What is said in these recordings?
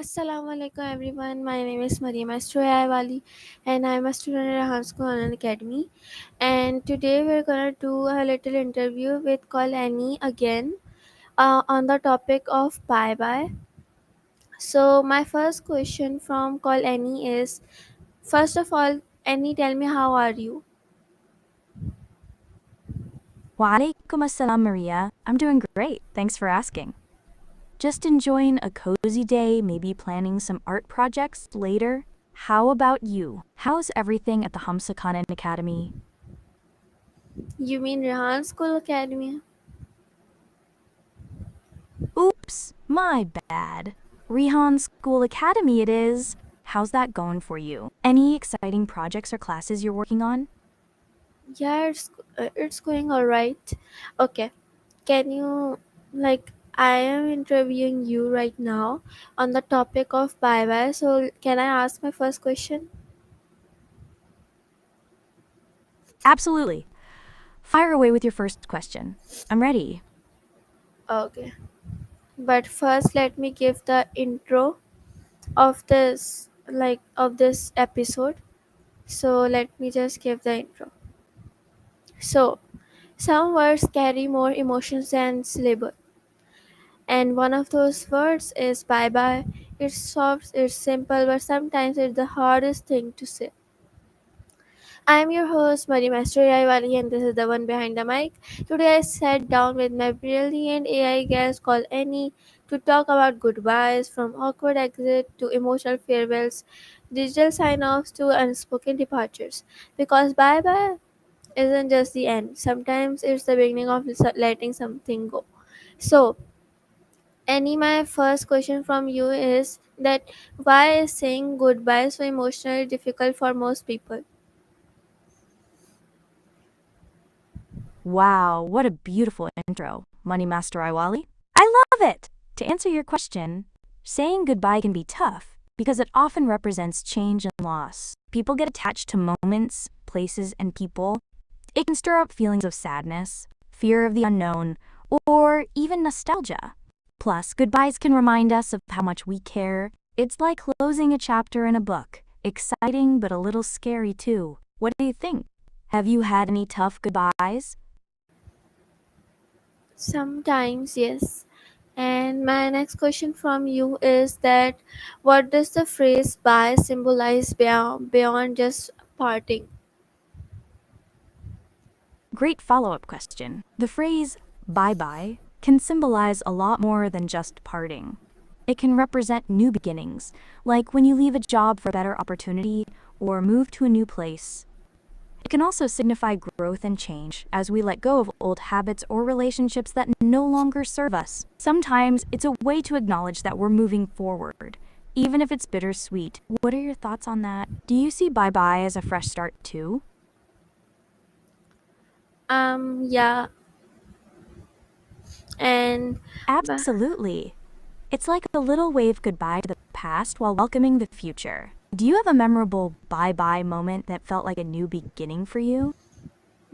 Assalamu alaikum everyone. My name is ByeBye and I'm a student at Hans School Online Academy. And today we're gonna do a little interview with CallAnnie again on the topic of ByeBye. So my first question from CallAnnie is, first of all, Annie, tell me how are you? Walaikum assalam, Maria. I'm doing great. Thanks for asking. Just enjoying a cozy day, maybe planning some art projects later. How about you? How's everything at the Hamsakanan Academy? You mean Rehan School Academy? Oops, my bad. Rihan School Academy it is. How's that going for you? Any exciting projects or classes you're working on? Yeah, it's going all right. Okay. Can you, I am interviewing you right now on the topic of bye, so can I ask my first question? Absolutely. Fire away with your first question. I'm ready. Okay, but first let me give the intro of this episode. So let me just give the intro. So some words carry more emotions than syllable, and one of those words is bye. It's soft, it's simple, but sometimes it's the hardest thing to say. I'm your host, AI, and this is the one behind the mic. Today, I sat down with my brilliant AI guest called Annie to talk about goodbyes, from awkward exit to emotional farewells, digital sign offs to unspoken departures. Because bye bye isn't just the end, sometimes it's the beginning of letting something go. So, Annie, my first question from you is that why is saying goodbye so emotionally difficult for most people? Wow, what a beautiful intro, Money Master Iwali. I love it! To answer your question, saying goodbye can be tough because it often represents change and loss. People get attached to moments, places, and people. It can stir up feelings of sadness, fear of the unknown, or even nostalgia. Plus, goodbyes can remind us of how much we care. It's like closing a chapter in a book, exciting but a little scary too. What do you think? Have you had any tough goodbyes? Sometimes, yes. And my next question from you is that what does the phrase bye symbolize beyond just parting? Great follow-up question. The phrase bye-bye can symbolize a lot more than just parting. It can represent new beginnings, like when you leave a job for a better opportunity or move to a new place. It can also signify growth and change as we let go of old habits or relationships that no longer serve us. Sometimes it's a way to acknowledge that we're moving forward, even if it's bittersweet. What are your thoughts on that? Do you see bye-bye as a fresh start too? Yeah, and b- Absolutely. It's like a little wave goodbye to the past while welcoming the future. Do you have a memorable bye-bye moment that felt like a new beginning for you?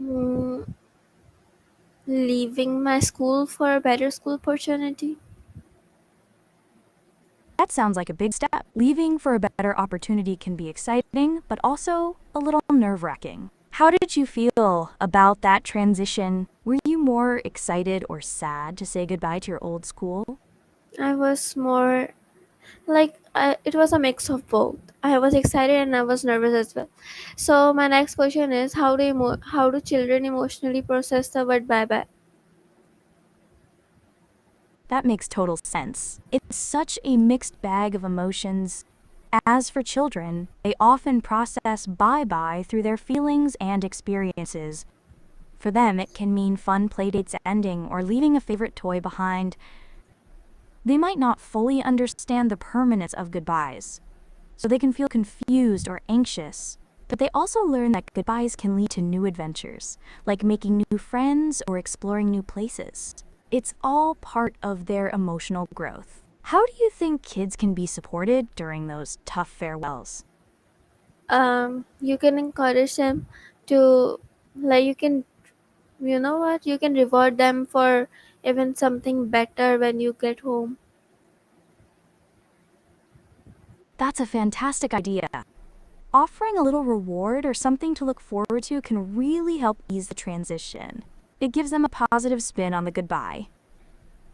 mm, leaving my school for a better school opportunity. That sounds like a big step. Leaving for a better opportunity can be exciting, but also a little nerve-wracking. How did you feel about that transition? Were you more excited or sad to say goodbye to your old school? I was more it was a mix of both. I was excited and I was nervous as well. So my next question is, how do children emotionally process the word bye bye? That makes total sense. It's such a mixed bag of emotions. As for children, they often process bye-bye through their feelings and experiences. For them, it can mean fun playdates ending or leaving a favorite toy behind. They might not fully understand the permanence of goodbyes, so they can feel confused or anxious. But they also learn that goodbyes can lead to new adventures, like making new friends or exploring new places. It's all part of their emotional growth. How do you think kids can be supported during those tough farewells? You can encourage them to, you can, you know what, you can reward them for even something better when you get home. That's a fantastic idea. Offering a little reward or something to look forward to can really help ease the transition. It gives them a positive spin on the goodbye.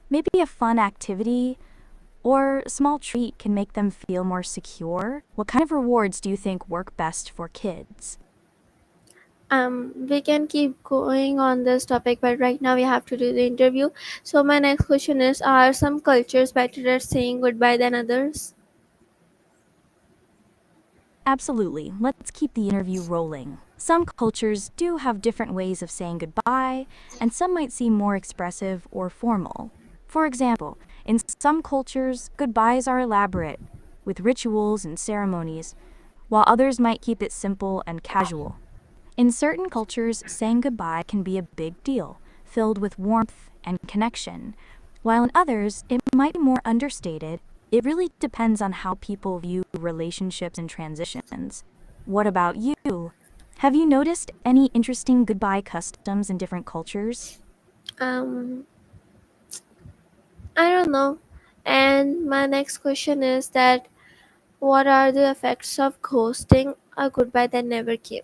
Maybe a fun activity or a small treat can make them feel more secure. What kind of rewards do you think work best for kids? We can keep going on this topic, but right now we have to do the interview. So my next question is, are some cultures better at saying goodbye than others? Absolutely. Let's keep the interview rolling. Some cultures do have different ways of saying goodbye, and some might seem more expressive or formal. For example, in some cultures, goodbyes are elaborate, with rituals and ceremonies, while others might keep it simple and casual. In certain cultures, saying goodbye can be a big deal, filled with warmth and connection, while in others, it might be more understated. It really depends on how people view relationships and transitions. What about you? Have you noticed any interesting goodbye customs in different cultures? Um, I don't know. And my next question is that what are the effects of ghosting a goodbye that never came?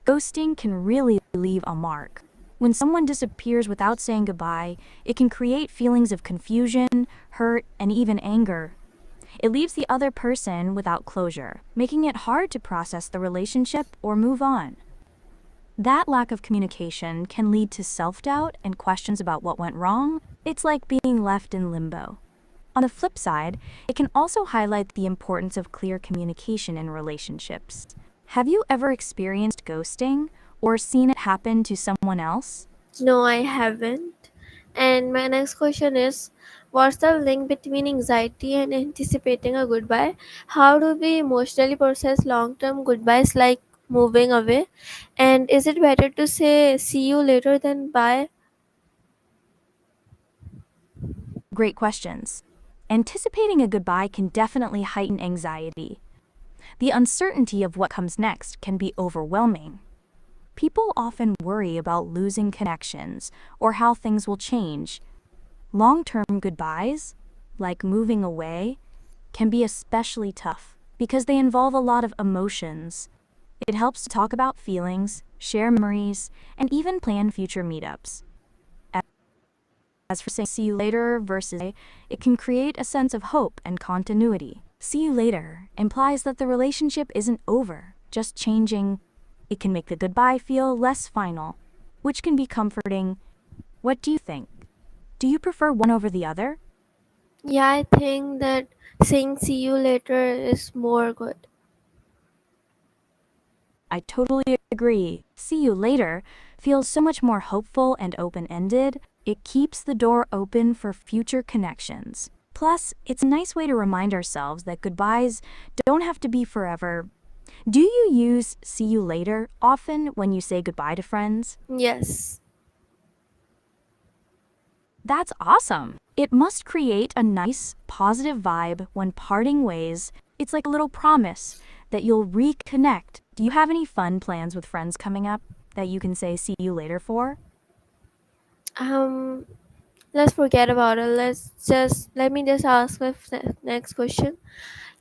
Ghosting can really leave a mark. When someone disappears without saying goodbye, it can create feelings of confusion, hurt, and even anger. It leaves the other person without closure, making it hard to process the relationship or move on. That lack of communication can lead to self-doubt and questions about what went wrong. It's like being left in limbo. On the flip side, it can also highlight the importance of clear communication in relationships. Have you ever experienced ghosting or seen it happen to someone else? No, I haven't. And my next question is, what's the link between anxiety and anticipating a goodbye? How do we emotionally process long term goodbyes like moving away? And is it better to say see you later than bye? Great questions. Anticipating a goodbye can definitely heighten anxiety. The uncertainty of what comes next can be overwhelming. People often worry about losing connections or how things will change. Long-term goodbyes, like moving away, can be especially tough because they involve a lot of emotions. It helps to talk about feelings, share memories, and even plan future meetups. As for saying see you later versus it can create a sense of hope and continuity. See you later implies that the relationship isn't over, just changing. It can make the goodbye feel less final, which can be comforting. What do you think? Do you prefer one over the other? Yeah, I think that saying see you later is more good. I totally agree. See you later feels so much more hopeful and open-ended. It keeps the door open for future connections. Plus, it's a nice way to remind ourselves that goodbyes don't have to be forever. Do you use see you later often when you say goodbye to friends? Yes. That's awesome. It must create a nice, positive vibe when parting ways. It's like a little promise that you'll reconnect. Do you have any fun plans with friends coming up that you can say see you later for? Um let's forget about it. Let me just ask my next question.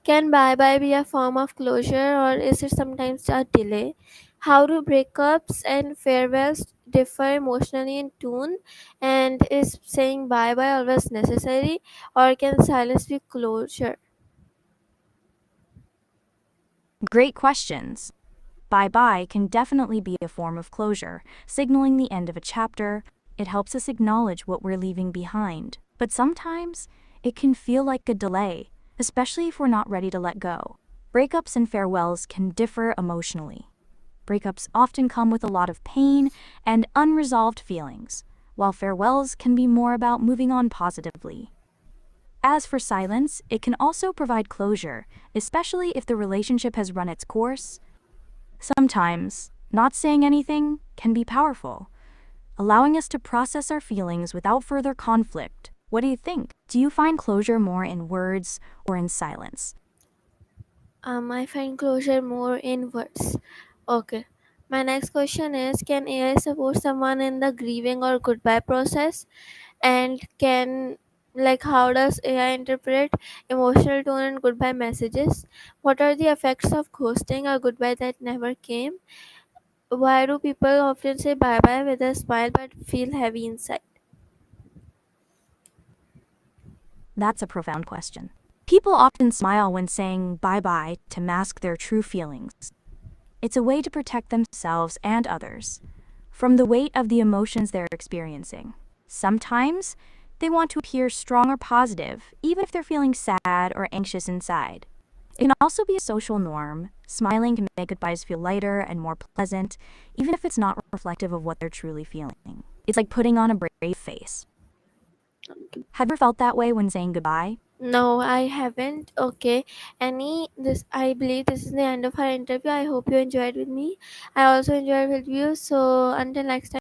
Can bye bye be a form of closure or is it sometimes a delay? How do breakups and farewells differ emotionally in tone? And is saying bye bye always necessary or can silence be closure? Great questions. Bye bye can definitely be a form of closure, signaling the end of a chapter. It helps us acknowledge what we're leaving behind. But sometimes it can feel like a delay, especially if we're not ready to let go. Breakups and farewells can differ emotionally. Breakups often come with a lot of pain and unresolved feelings, while farewells can be more about moving on positively. As for silence, it can also provide closure, especially if the relationship has run its course. Sometimes, not saying anything can be powerful, allowing us to process our feelings without further conflict. What do you think? Do you find closure more in words or in silence? I find closure more in words. Okay. My next question is, can AI support someone in the grieving or goodbye process? And can Like, how does AI interpret emotional tone and goodbye messages? What are the effects of ghosting or goodbye that never came? Why do people often say bye bye with a smile but feel heavy inside? That's a profound question. People often smile when saying bye bye to mask their true feelings. It's a way to protect themselves and others from the weight of the emotions they're experiencing. Sometimes they want to appear strong or positive, even if they're feeling sad or anxious inside. It can also be a social norm. Smiling can make goodbyes feel lighter and more pleasant, even if it's not reflective of what they're truly feeling. It's like putting on a brave face. Have you ever felt that way when saying goodbye? No, I haven't. Okay. Annie, this I believe this is the end of our interview. I hope you enjoyed with me. I also enjoyed with you. So until next time.